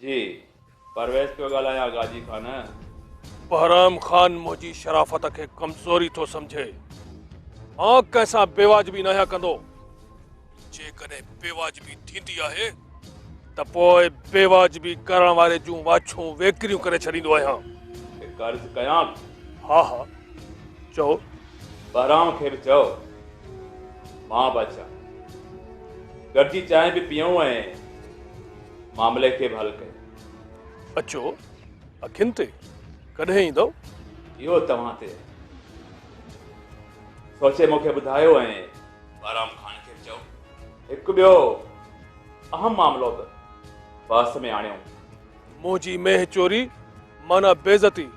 जी परवेज़ पियो ॻाल्हायां गाजी खान। बहराम खान मुंहिंजी शराफ़त खे कमज़ोरी थो सम्झे। मां कंहिंसां बेवाजिबी न कंदो। जेकॾहिं बेवाजिबी थींदी आहे त पोइ बेवाजिबी करण वारे जूं वाछूं वेकिरियूं करे छॾींदो आहियां। हिकु अर्ज़ु कयां? हा हा चओ। बहराम खे बि चओ मां बि अचां, गॾिजी चांहि बि पीऊं ऐं मामले खे बि हल कयूं। अचो अखियुनि ते कॾहिं ईंदव? इहो तव्हां ते सोचे मूंखे ॿुधायो ऐं बहराम खान खे बि चओ। हिकु ॿियो अहम मामिलो बि पास में आणियो। मुंहिंजी मेह चोरी माना बेइज़ती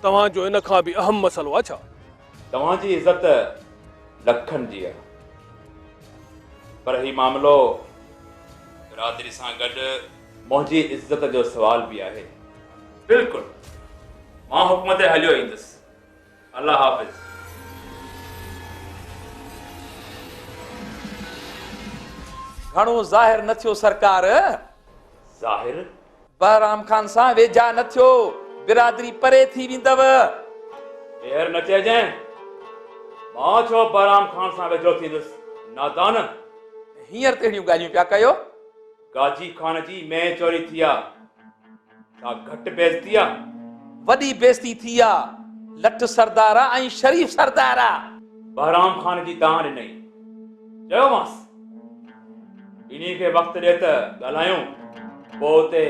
तव्हांजो इन खां बि अहम मसइलो आहे छा? तव्हांजी इज़त लखनि जी आहे, पर ही मामिलो बिरादरी सां गॾु मुंहिंजी इज़त जो सुवाल बि आहे। बिल्कुलु मां हुकूमत हलियो ईंदुसि। अल्लाह हाफ़िज़। घणो ज़ाहिर न थियो सरकार। ज़ाहिर? बहराम खान सां वेझा न थियो, बिरादरी परे थी वेंदव। ॿेहर न चइजांइ, मां छो बहराम खान सां वेझो थींदुसि? नादान। हींअर तहिड़ियूं ॻाल्हियूं पिया कयो। गाजी खान जी मेह चोरी थी आहे, छा घटि बेइज़ती आहे? वॾी बेइज़ती थी आहे। लठ सरदार ऐं शरीफ़ सरदार। बहराम खान जी तव्हां ॾिनई, चयोमांसि इन्ही खे वक़्तु ॾे त ॻाल्हायूं, पोइ उते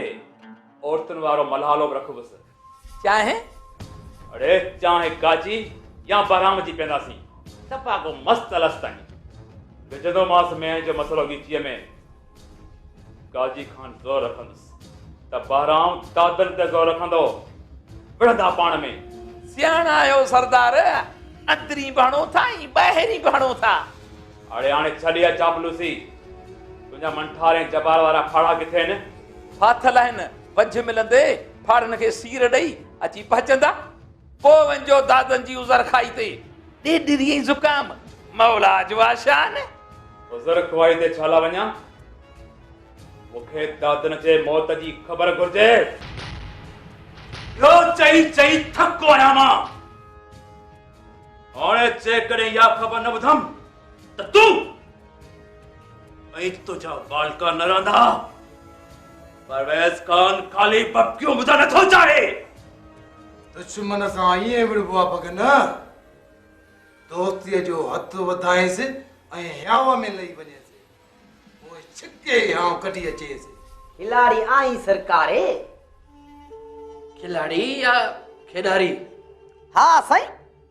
औरतुनि वारो मलहालो बि रखबुसि। चाहे अड़े चाहे गाजी या बहराम जी पेंदासीं, सफ़ा को मस्त अलस ताईं विझंदोमांसि मेह जो मसइलो ॻीचीअ में। गाजी खान ज़ोर रखंदुसि त बहराम दादन ते ज़ोर रखंदो, विढ़ंदा पाण में। सियाणा आहियो सरदार, अंदरी बणो था ऐं ॿाहिरीं बणो था। अड़े हाणे छॾिया चापलूसी, तुंहिंजा मंठार ऐं जबार वारा फाड़ा किथे आहिनि? फाथल आहिनि, वझ मिलंदे फाड़नि खे सीर ॾेई अची पहुचंदा। पोइ वञो दादन जी उज़र खाई ते, ॾेढरी ऐं ज़ुकाम मौला जो आशान। उज़र खुआई ते छाला वञा? मूंखे दादन जे मौत जी ख़बर घुर्जे। ॿियो चई चई थको आहियां मां। हाणे जेकॾहिं इहा ख़बर न ॿुधमि त तूं ऐं तुंहिंजा बालका न रहंदा। परवेज़ खान ख़ाली बबकियूं ॿुधण नथो चाहे। दुश्मन सां ईअं विड़बो आहे भगन। दोस्तीअ जो हथ वधाएसि ऐं हियाव में लही वञेसि, पोइ छिके हियाव कढी अचेसि। खिलाड़ी आई सरकारे। खिलाड़ी या खेडारी? हा साईं,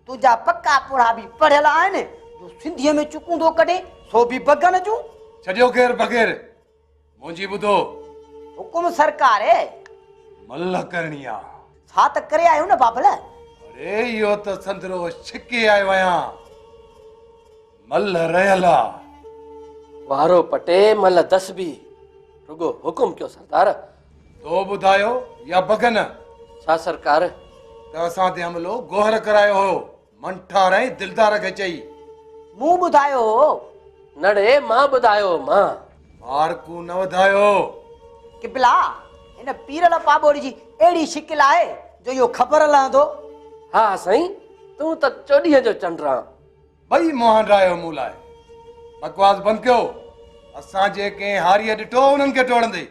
तुझा पक्का पुड़ा भी पढ़ियल आहिनि जो सिंधीअ में चुकूं थो कढे, सो भी बगन जूं। छॾियो ख़ैर बग़ैर मुंहिंजी ॿुधो। हुकुम सरकारे। मल्ह करणी आहे। छा त करे आयो न बाबल? अरे इहो त संदरो छिके आयो आहियां। मल्ह रहियल आहे। वारो पटे मल दस भी। रुगो हुकुम कयो सरदार। तो ॿुधायो या बगन? छा सरकार? त असां ते हमलो गोहर करायो हो, मंठार ऐं दिलदार खे चई। मूं ॿुधायो हो। नड़े मां ॿुधायो मां। मारकू न वधायो। किबला, इन पीरल पाबोड़ी जी एड़ी शिकिल आहे जो यो ख़बर लहंदो। हा साईं, तूं त चोॾीअ जो चंडरा। भई मोहन रायो मूं लाइ। बकवास बंदि कयो। असां जेके हारीअ ॾिठो उन्हनि खे टोड़ंदे।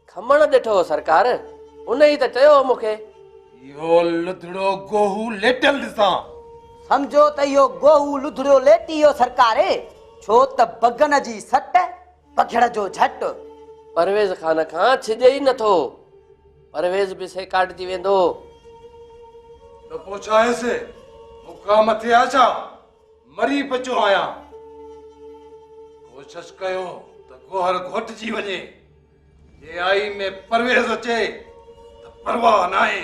खमण ॾिठो सरकार, उन ई त चयो मूंखे। इहो लुधड़ो गोहू लेटल ॾिसां। समझो त इहो गोहू लुधड़ो लेटी वियो सरकारे, छो त बगन जी सट पखड़ जो झट। परवेज़ खान खां छिजे ई नथो। परवेज़ बि से काटजी वेंदो। त पोइ छा आहेसि? मुखा मथे आ छा? मरी पचो आहियां। कोशिश कयो त गोहर घोटजी वञे। जे आई में परवेज़ अचे त परवाह न आहे।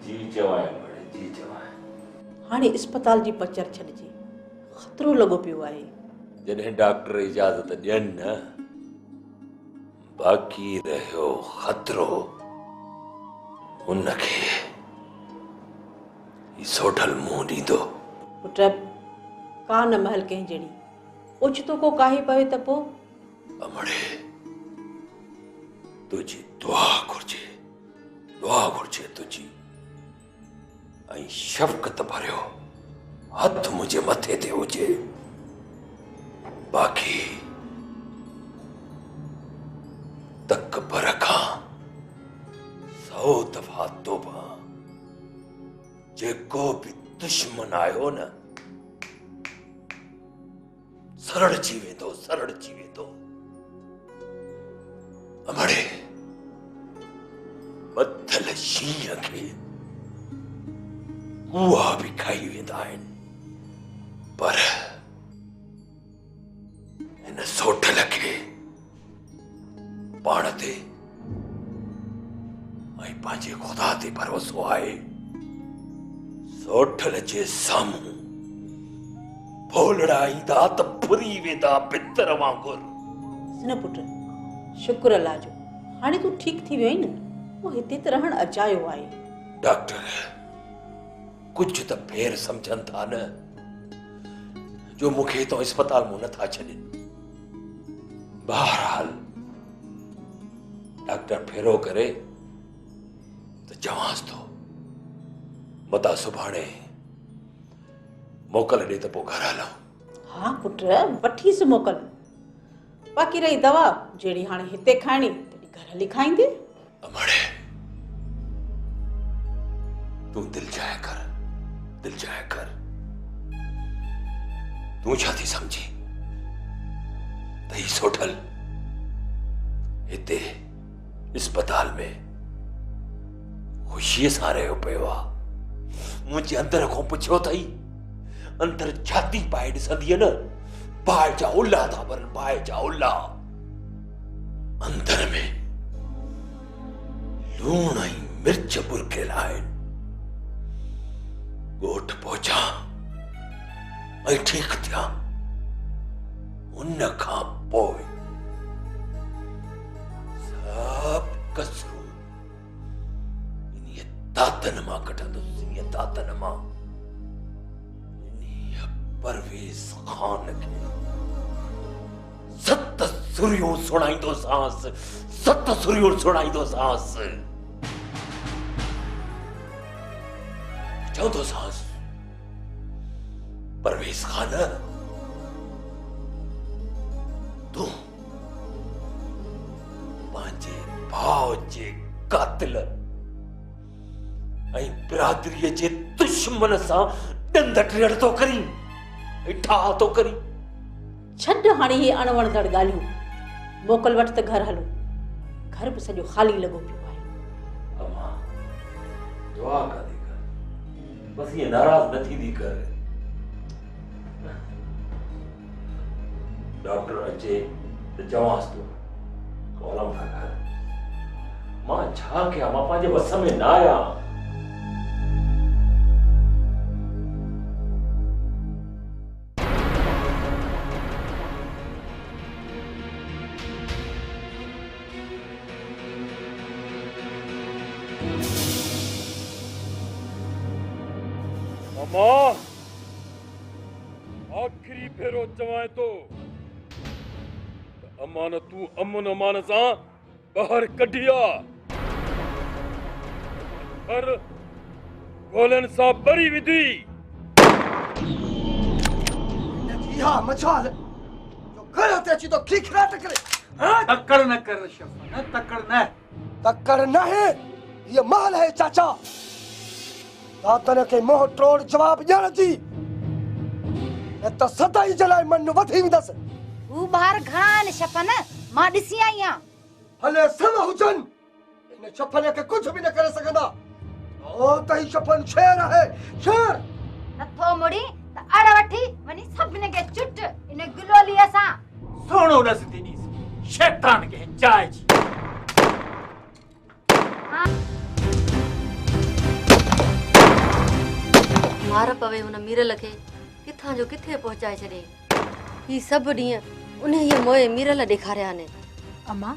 जी चवाए बड़े जी चवाए हाणे अस्पताल जी पचर छॾिजे ख़तरो लॻो पियो आहे जॾहिं डॉक्टर इजाज़त ॾियनि न बाक़ी रहियो ख़तरो उनखे ही सोढल मुंहुं ॾींदो पुट का न महल कंहिं जहिड़ी ओचितो को काहे पवे त पोइ अमड़े तुझी दुआ घुर्जे तुझी ऐं शफ़क़त भरियो हथ मुंहिंजे मथे ते हुजे बाक़ी तकबर खां 100 दफ़ा तौबा जेको बि दुश्मन आयो न सरड़ जी वेंदो अमड़े बदल शींहं खे उहा बि खाई वेंदा आहिनि पर हिन सोढल खे पाण ते ऐं पंहिंजे ख़ुदा ते भरोसो आहे सोढल जे साम्हूं भोलड़ा ईंदा त फुरी वेंदा पितर वांगुर सुन पुट शुक्र अल्लाह जो हाणे तूं ठीक थी वियो आहीं न वो हिते त रहण अचायो आहे डॉक्टर कुछ त फेर समझनि था न जो मूंखे तो अस्पताल में नथा छॾनि बहरहाल डॉक्टर फेरो करे तो चवांसि थो मता सुभाणे मोकल ॾे त पोइ घर हलूं हा पुट वठीसि मोकल बाक़ी रही दवा जहिड़ी हाणे हिते खाइणी तॾहिं घर हली खाईंदे अमड़े तूं दिल जाए कर तूं छा थी समझी त ही सोढल हिते अस्पताल में ख़ुशीअ सां रहियो पियो आहे मुंहिंजे अंदर खां पुछियो अथई अंदर छाती पाए ॾिसंदीअ न बाहि जा उल्हा था भरनि बाहि जा उल्हा अंदर में लूण ऐं मिर्च बुरकियल आहिनि ॻोठ पहुचा ऐं ठीकु थिया उन खां पोइ सभु कसरूं इन्हीअ दातनि मां कढंदुसि परवेज़ खान खे 7 सुरियूं सुणाईंदोसांसि चवंदोसांसि परवेज़ खान तूं पंहिंजे भाउ जे कातिल ऐं बिरादरीअ जे दुश्मन सां ॾंद टिड़ थो करीं ठाह थो करीं छॾ हाणे हे अणवणंदड़ ॻाल्हियूं मोकल वठ त घर हलो घर बि सॼो ख़ाली लॻो पियो आहे अम्मा दुआ कंदी कर बस ये नाराज न थींदी कर डॉक्टर अचे त चवांसि थो हलूं था घर मां छा कयां मां पंहिंजे वस में न आहियां मां आखिरी भेरो चवां तो अमान तू अमन अमान सां ॿाहिरि कढी आ घर गोलनि सां भरी विधी इहा मछाल जो घर ते अची तो खिखराट करे तकड़ न कर शफ़न तकड़ न है ये महल है चाचा दातन के मोह टोड़ जवाब ॾियण जी न त सदाई जलाए मन वधी वेंदस हू ॿार घणा आहिनि शफ़न मां ॾिसी आई आहियां हले सम हुजन इन शफ़न के कुछ भी न करे सघंदा ओ तई शफ़न शेर है शेर नथो मुड़ी त अड़ वठी वनी सभिनी खे चुट इन गिलोलीअ सां सोनो ॾस ॾिनी शैतान खे चाहे जी मार पवे हुन मीरल खे किथां जो किथे पहुचाए छॾे। ही सभु ॾींहं उन ये मोए मीरल ॾेखारिया आहिनि। अम्मा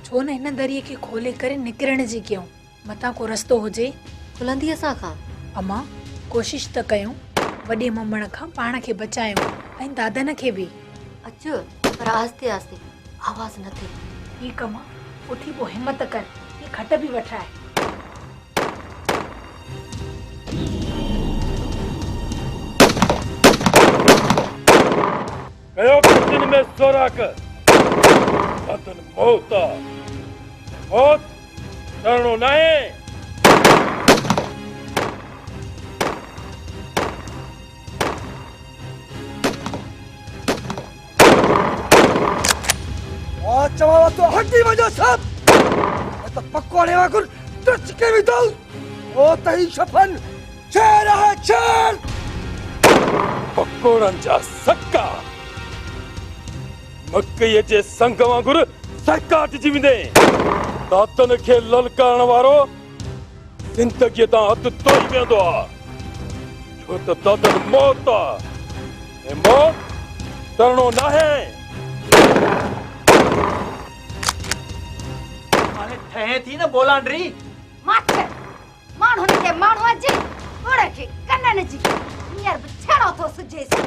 छो न हिन दरिए खे खोले करे निकिरण जी कयूं, मतां को रस्तो हुजे। खुलंदी असां खां? अम्मा कोशिश त कयूं, वॾे मम्मण खां पाण खे बचायूं ऐं दादन खे बि। अचो पर आस्ते आस्ते, आवाज़ न थिए। ठीकु अम्मा, उथी पोइ हिम्मत कर, ये खट बि वठाए। कयो किचन में सोराक बदन मौत मौत डरणो नाहे। चवावा तो हड्डी वजह सब तो पकोड़े वागुर टच के भी दो ओ तही शफन शेर है शेर। पकोड़न जा सक्का मकई जे संग वांगुर सहकाट जी वेंदे। दातन खे ललकारण वारो जिंदगी तां हथ तोई वेंदो आ, छो त दातन मौत आ ऐं मौत डरणो नाहे। ठहे थी न बोलांड्री माछ माण्हुनि खे माण्हूअ जी उड़ खे कननि जी हींअर बि छेड़ो थो सुझेसि।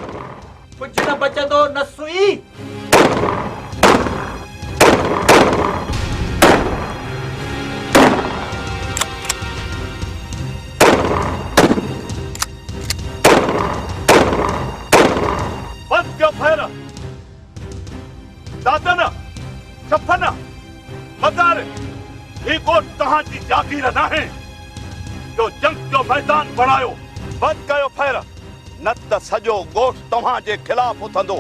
कुझु न बचंदो न सुई। बंद कयो फायर। दादन सफन मदार ही को तहां जी जागीर न है जो जंग जो मैदान बनायो। बंद कयो फायर, न त सॼो ॻोठ तव्हां जे खिलाफ़ उथंदो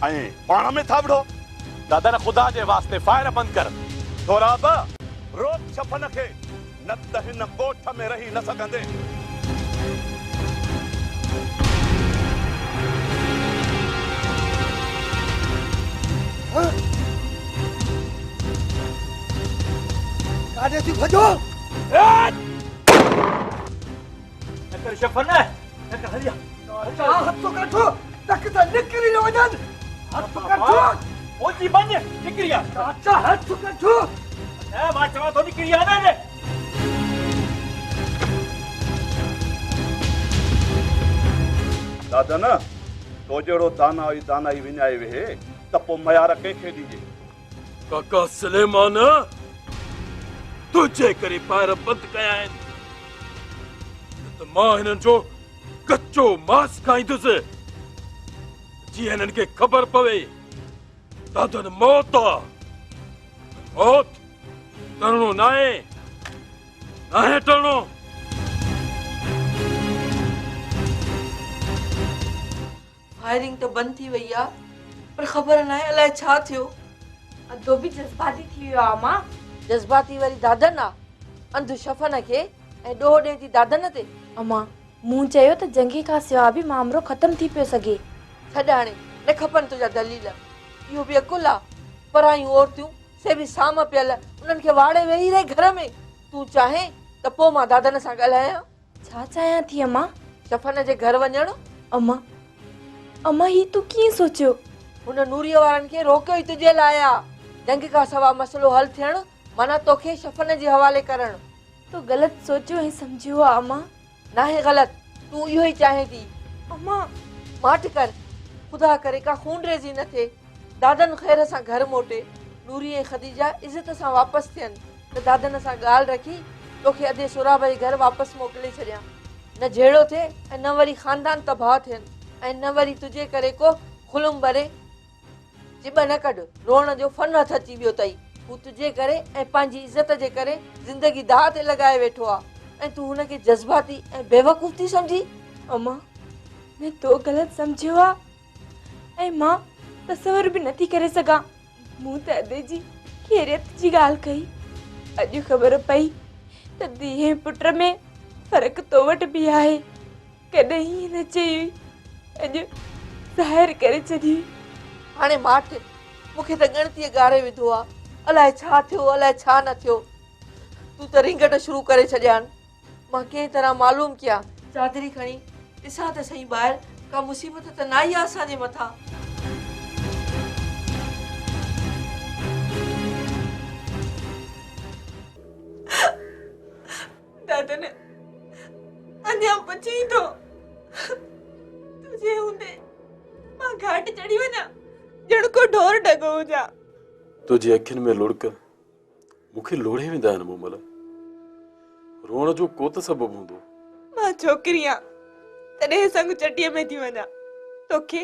ऐं पाण में था विढ़ो। दादन ख़ुदा जे वास्ते फायर बंद कर। थोराब रोक छपन खे, न त हिन ॻोठ में रही न सघंदे। काॾे थी भॼो? नकर शफन नकर हलिया। हथ तो कठो तक त निकिरी न वञनि। हथ कठो ओची बंद निकरिया। चाचा हथ कठो। ए मां चवा तो निकरिया न। दादन तो जहिड़ो दानाई विञाए वेहे त पोइ मयार कंहिंखे ॾिजे। काका सुलेमान तुझे करे फायर बंद कया आहिनि त मां हिननि जो कच्चो मांस खाईंदुसि जीअं हिननि खे ख़बर पवे दादन मौत आ। मौत डरणो नाहे, नाहे डरणो। फायरिंग तो बंद थी वई आ, पर ख़बर न आहे अलाए छा थियो। अदो बि जज़्बाती थी वियो आहे मां। जज़्बाती वरी दादन आ, अंध शफन खे ऐं ॾोह ॾे थी दादन ते। अम्मा मूं चयो त जंगी खां सिवा बि मामलो ख़त्म थी पियो सघे। छॾ हाणे, न खपनि तुंहिंजा दलील। इहो बि अकुल आ, परायूं औरतियूं से बि साम पियल उन्हनि खे वाड़े वेही रहे घर में। तूं चाहे त पोइ मां दादन सां ॻाल्हायां। छा चाहियां थी अम्मा? शफन जे घर वञणु। अम्मा अम्मा ही तूं कीअं सोचियो? हुन नूरीअ वारनि खे रोकियो ई तुंहिंजे लाइ आ। जंग खां सवा मसइलो हल थियणु माना तोखे शफन जे हवाले करणु। तूं ग़लति सोचियो ऐं सम्झियो आहे अम्मा। नाहे ग़लति, तूं इहो ई चाहे थी। अम्मा माठ कर, खुदा करे का खून रेज़ी न थिए। दादन ख़ैर सां घर मोटे, नूरी ऐं ख़दीजा इज़त सां वापसि थियनि त दादन सां ॻाल्हि रखी तोखे अधे सुराब जे घर वापसि मोकिले छॾियां। न जहिड़ो थिए ऐं न वरी ख़ानदान तबाह थियनि ऐं न वरी तुंहिंजे करे को खुलुम भरे जिब न कढ। रोअण जो फन हथ अची वियो अथई। हू तुंहिंजे करे ऐं पंहिंजी इज़त जे करे ज़िंदगी दाह ते लॻाए वेठो आहे ऐं तूं हुनखे जज़्बाती ऐं बेवकूफ़ थी सम्झी। अम्मा मैं तो ग़लति सम्झियो आहे ऐं मां तसवर बि नथी करे सघां। मूं त अदे जी ख़ैरियत जी ॻाल्हि कई। अॼु ख़बर पई त धीअ ऐं पुट में फ़र्क़ु तो वटि बि आहे। कॾहिं हीअं न चई हुई, अॼु ज़ाहिर करे छॾी। हाणे माठ, मूंखे त ॻणतीअ ॻारे विधो आहे। अलाए छा थियो, अलाए छा न थियो। तूं त रिंगट शुरू करे छॾिया आहिनि। मां कंहिं तरह मालूम कया दादरी खणी ॾिसां त सही ॿाहिरि का मुसीबत त न आई आहे असांजे मथां। दादन अञा पुछी थो तुझे हूंदे मां घाट चढ़ी वञा ॼण को ढोर डगो हुजा। तुझी अखियुनि में लुड़क मूंखे लोड़े वेंदा आहिनि मूं महिल। रोअण जो को त सबबु हूंदो। मां छोकिरी आहियां तॾहिं संग चटीअ में थी वञा। तोखे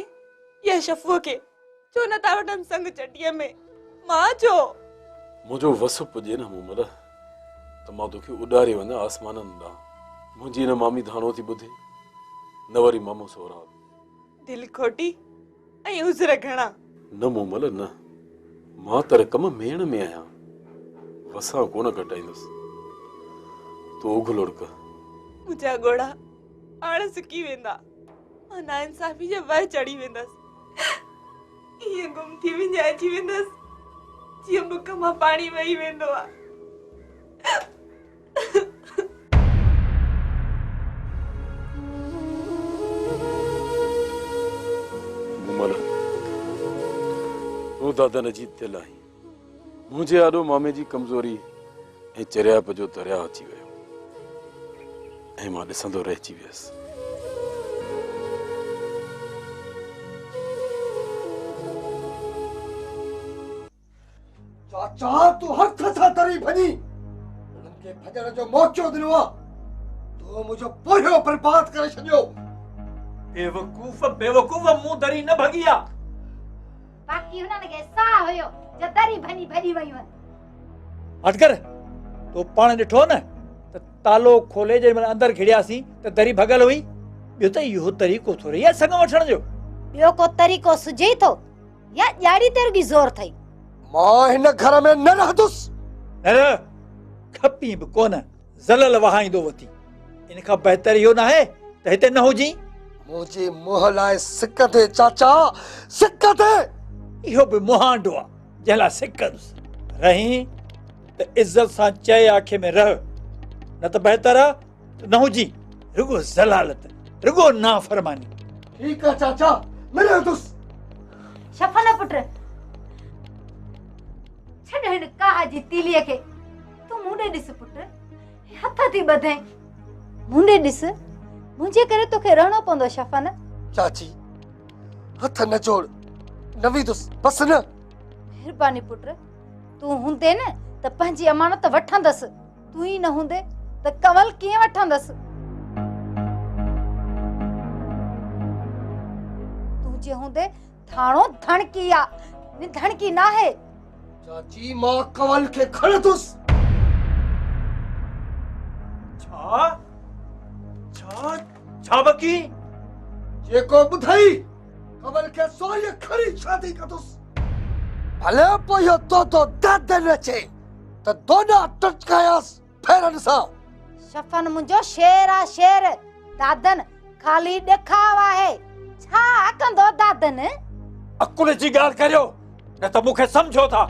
या शफ़ुअ खे छो नथा वठनि संग चटीअ में? मां छो? मुंहिंजो वस पुॼे न मूं महिल त मां तोखे उॾारे वञा आसमाननि ॾांहुं। मुंहिंजी न मामी धाणो थी ॿुधे न वरी मामो सोहराब। दिलि खोटी ऐं उज़र घणा। न मूं महिल न, मां त रक़म मेण में आहियां, वसां कोन कटाईंदुसि। तूं उघ लुड़क। मुंहिंजा ॻोड़ा हाणे सुकी वेंदा। मां नाइंसाफ़ी जे वह चढ़ी वेंदसि। ईअं गुम थी विञाइजी वेंदसि जीअं बुक मां पाणी वही वेंदो आहे। मूमल तूं दादन जी दिलि आहीं। मुंहिंजे आॾो मामे जी कमज़ोरी ऐं चरियाप जो दरिया अची वियो ऐं मां ॾिसंदो रहिजी वियसि। चाचा तू हथ सां तरी भॼी उन्हनि खे भॼण जो मौक़ो ॾिनो आहे। तूं मुंहिंजो पोयो बर्बाद करे छॾियो। बेवकूफ़ मूं दरी न भॻी आहे। बाक़ी हुननि खे साह हुयो जो दरी भनी भॼी वयूं आहिनि। हटकर तो पाण ॾिठो न त तालो खोले जे महिल अंदरि घिड़ियासीं त दरी भॻल हुई। ॿियो त इहो तरीक़ो थोरी आहे संग वठण जो। ॿियो को तरीक़ो सुझे थो या ॼाड़ी तेरगी ज़ोर अथई? मां हिन घर में न रहंदुसि। न खपी बि कोन ज़लल वहाईंदो वती। इन खां बहितर इहो न आहे त हिते न हुजी। मुंहिंजी मुंहं लाइ सिक ते चाचा, सिक ते। इहो बि मुहांडो आहे जंहिं लाइ सिकंदुसि। रही त इज़त सां चए आखे में रह, न त बहितर आहे त न हुजी। रुगो ज़लालत, रुगो नाफ़रमानी। ठीकु आहे चाचा, न रहंदुसि। शफ़न पुट छॾ हिन काह जी तीलीअ खे। तूं मूंॾे ॾिस पुट, हथ थी ॿधे। मूंॾे ॾिस, मुंहिंजे करे तोखे रहणो पवंदो शफ़न। चाची हथ न जोड़, न वींदुसि बस न। महिरबानी पुट, तूं हूंदे न त पंहिंजी अमानत वठंदसि। तूं ई न हूंदे त कंवल कीअं वठंदसि? तूं जे हूंदे थाणो धणकी आहे, धणकी न आहे। चाची मां कंवल खे खणंदुसि। छा छा छा बकी? जेको ॿुधई कंवल खे सोई खणी शादी कंदुसि। भले पोइ इहो तो दर्द न अचे त दोना टटकायासि फेरनि सां। शफ़न मुंहिंजो शेर आहे शेर। दादन खाली ॾेखाव आहे। छा कंदो दादन? अकुल जी ॻाल्हि करियो न त मूंखे सम्झो था।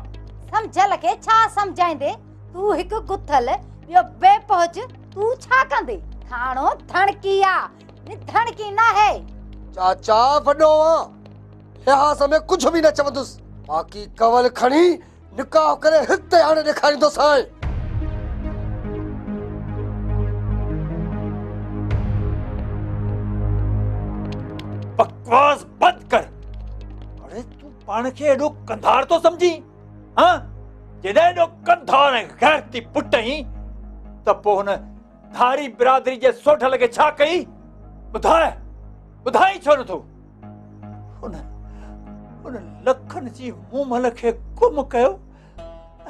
समझल खे छा समझाईंदे? तूं हिकु गुथल ॿियो बेपहुच। तूं छा कंदे? थाणो धणकी आहे, धणकी न आहे। चाचा वॾो आहे, लिहाज़ में कुझु बि न चवंदुसि। बाक़ी कंवल खणी निकाह करे हिते हाणे ॾेखारींदोसांइ। बकवास बंद कर। अरे तू पाण खे एॾो कंधार तो समझी? हां, जॾहिं एॾो कंधार ऐं गैरती पुट ई त पोइ हुन धारी बिरादरी जे सोढल खे छा कई? ॿुधाई छो नथो? हुन लखनि जी मूमल खे गुम कयो,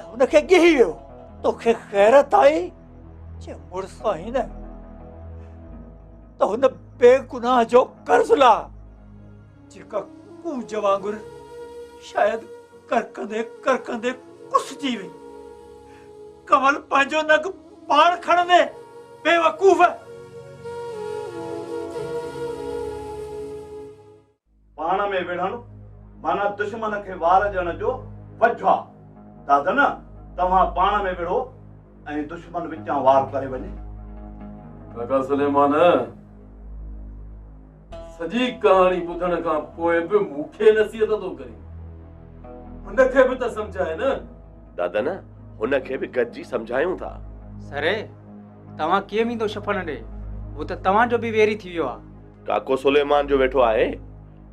हुनखे ॻिही वियो। तोखे ग़ैरत आई जे मुड़ुस आई न त हुन बेगुनाह जो कर्ज़ ला जेका कूज वांगुर शायदि करकंदे कुसजी वई। कंवल पंहिंजो नग पाण खणंदे बेवकूफ़। पाण में विढ़ण माना दुश्मन खे वार ॾियण जो वजह आहे। दादा न तव्हां पाण में विढ़ो ऐं दुश्मन विचां वार करे वञे। काका सलेमान सजी कहानी ॿुधण खां पोइ बि मूंखे नसीहत थो करे, हुनखे बि त सम्झाए न। दादा न हुनखे बि गॾिजी सम्झायूं था। सरे तव्हां कीअं वेंदो शफ़न ॾे, वो त तव्हांजो बि वेरी थी वियो आहे। काको सुलेमान जो वेठो आहे,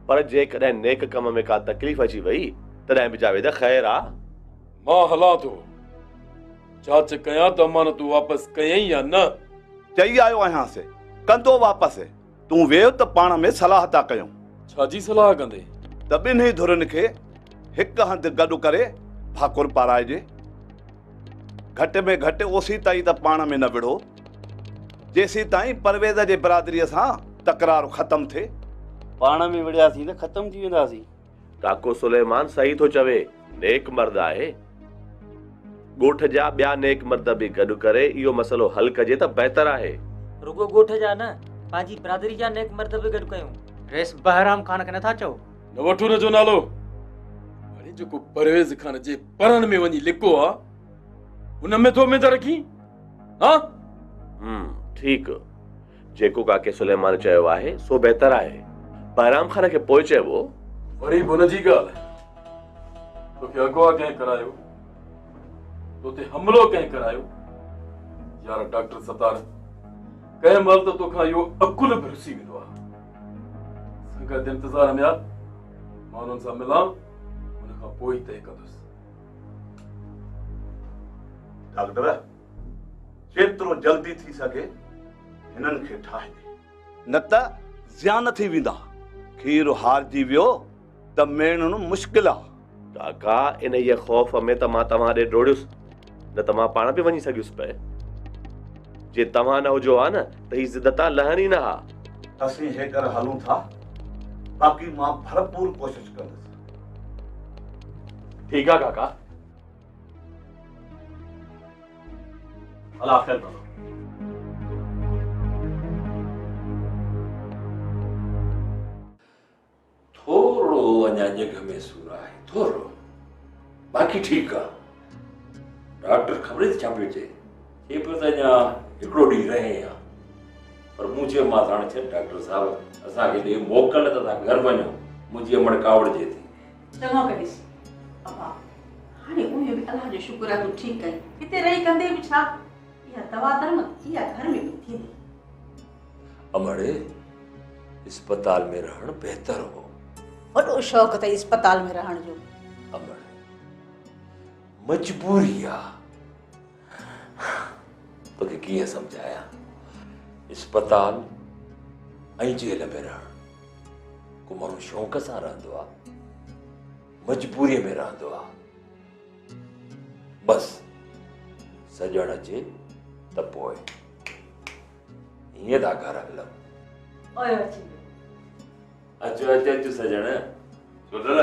पर जेकॾहिं नेक कम में का तकलीफ़ अची वई तॾहिं बि जावेद ख़ैर आ। मां हलां थो, जांच कयां त अमानतूं वापसि कयई या न। चई आयो आहियां से कंदो वापसि, तूं वेह त पाण में सलाह था कयूं। छाजी सलाह कंदे? त ॿिन्ही धुरनि खे हिकु हंधि गॾु करे भाकुर पाराइजे। घटि में घटि ओसी ताईं त पाण में न विढ़ो, जेसी ताईं परवेज़ जे बिरादरीअ सां तकरार ख़तम थिए। पाण में विढ़ियासीं त ख़तम थी वेंदासीं। काको सुलेमान सही थो चवे, नेक मर्द आहे। ॻोठ जा ॿिया नेक मर्द बि गॾु करे इहो मसइलो हल कजे त बहितर आहे। रुगो ॻोठ जा न, पंहिंजी बिरादरी जा नेक मर्द बि गॾु कयूं। रेस बहराम खान खे नथा चओ? न वठो हुनजो नालो। हाणे जेको परवेज़ खान जे परनि में वञी लिको आहे, हुन में थो उमेद रखी? हा ठीकु, जेको काके सुलेमान चयो आहे सो बहितर आहे। बहराम खान खे पोइ चइबो। वरी बि हुनजी ॻाल्हि, तोखे अगवा कंहिं करायो, तोते हमलो कंहिं करायो? यार डॉक्टर सतार, कंहिं महिल त तोखां इहो अकुल बि रुसी वेंदो आहे। संगत इंतज़ार में आ, मां हुननि सां मिलां, हुन खां पोइ ई तय कंदुसि। डॉक्टर, जेतिरो जल्दी थी सघे हिननि खे ठाहे ॾे, न त ज़ियान थी वेंदा। खीर हारजी वियो त मेणनु मुश्किल आहे। काका इन ये खौफ में त मां तव्हां ॾे डोड़ियुसि, न त मां पाण बि वञी सघियुसि पे। जे तव्हां न हुजो हा न त ही ज़िदता लहणी न हा। असीं हे कर हलूं था, बाक़ी मां भरपूर कोशिश कंदुसि। ठीकु आहे काका, अल्लाह ख़ैर करो। थोरो अञा जॻह में सूर आहे, थोरो, बाक़ी ठीकु आहे। डॉक्टर ख़बर छा पियो चए पियो त अञा हिकिड़ो ॾींहुं रहे आहे, पर मूं चयोमांसि हाणे छॾ डॉक्टर साहिबु, असांखे ॾे मोकल त तव्हां घर वञो, मुंहिंजी अमड़ कावड़िजे थी। चङो कढीस अबा, हाणे उहे बि अलाह जो शुक्र आहे तूं ठीकु आहीं। हिते रही कंदे बि छा, इहा दवा धर्म इहा घर में बि थींदी। अमड़ अस्पताल में रहणु बहितर हो। वॾो शौक़ु अथई अस्पताल में रहण जो। अमड़ मजबूरी आहे, तोखे कीअं सम्झायां? अस्पताल ऐं जेल में रहणु, को माण्हू शौक़ सां रहंदो आहे, मजबूरीअ में रहंदो आहे। बसि सॼण अचे त पोइ हीअं था घर हलूं। ओए अची अचो अचो अचो सॼण। छोटल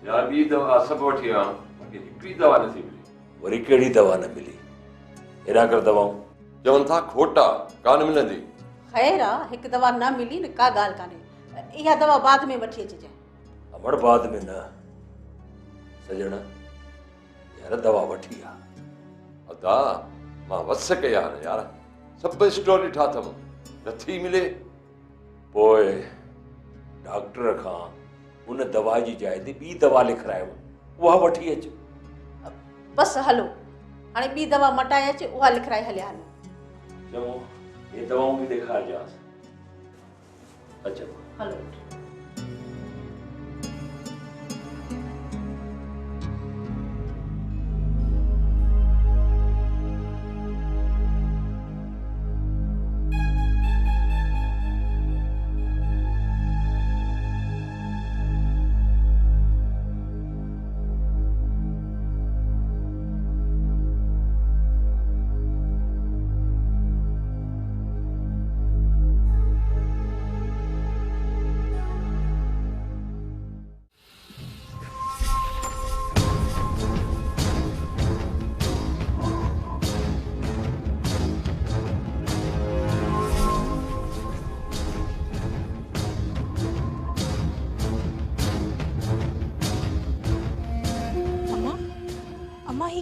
यार ॿी दवा सभु वठी आया, हिकिड़ी दवा नथी मिली। वरी कहिड़ी दवा न मिली? हेॾा कर दवाऊं चवनि था खोटा कान मिलंदी। ख़ैर आहे, हिकु दवा न मिली न का ॻाल्हि कान्हे, इहा दवा बाद में वठी अचिजे। अमड़ बाद में न, सॼण यार दवा वठी आ। अदा मां वस कया यार, सभु स्टोर ॾिठा अथमि, नथी मिले। पोइ डॉक्टर खां उन दवा जी जाइ ते ॿी दवा लिखारायो, उहा वठी अच। बसि हलो, हाणे ॿी दवा मटाए अच, उहा लिखाराए हलिया हलो। चङो, ये दवाऊं बि ॾेखारजांसि। अचो हलो।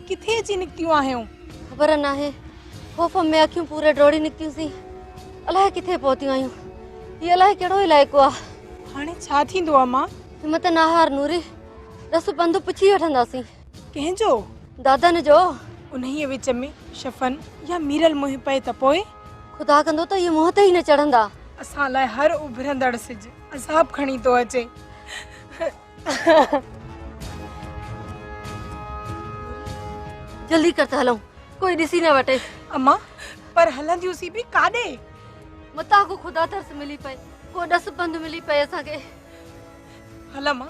किथे अची निकतियूं आहियूं? ख़बर न आहे, खौफ़ में अखियूं पूरे डोड़ी निकतियूं सी, अलाए किथे पहुतियूं आहियूं। ये अलाए कहिड़ो इलाइक़ो आहे। हाणे छा थींदो आहे मां? हिम्मत न हार नूरी, रस पंधु पुछी वठंदासीं। कंहिंजो? दादन जो। उन्हीअ विच में शफ़न या मीरल मुंहुं पए त पोइ? खुदा कंदो त इहे मुंहं ते ई न चढ़ंदा। असां लाइ हर उभरंदड़ सिज अज़ाब खणी थो अचे। जल्दी कर त हलूं, कोई ॾिसी न वटे। अम्मा पर हलंदियूंसीं बि काॾे? मतां को खुदा तरस मिली पए, को ॾस पंधु मिली पए असांखे। हल अम्मा।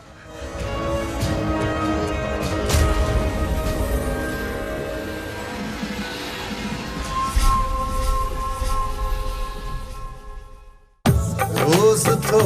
रोज़ तो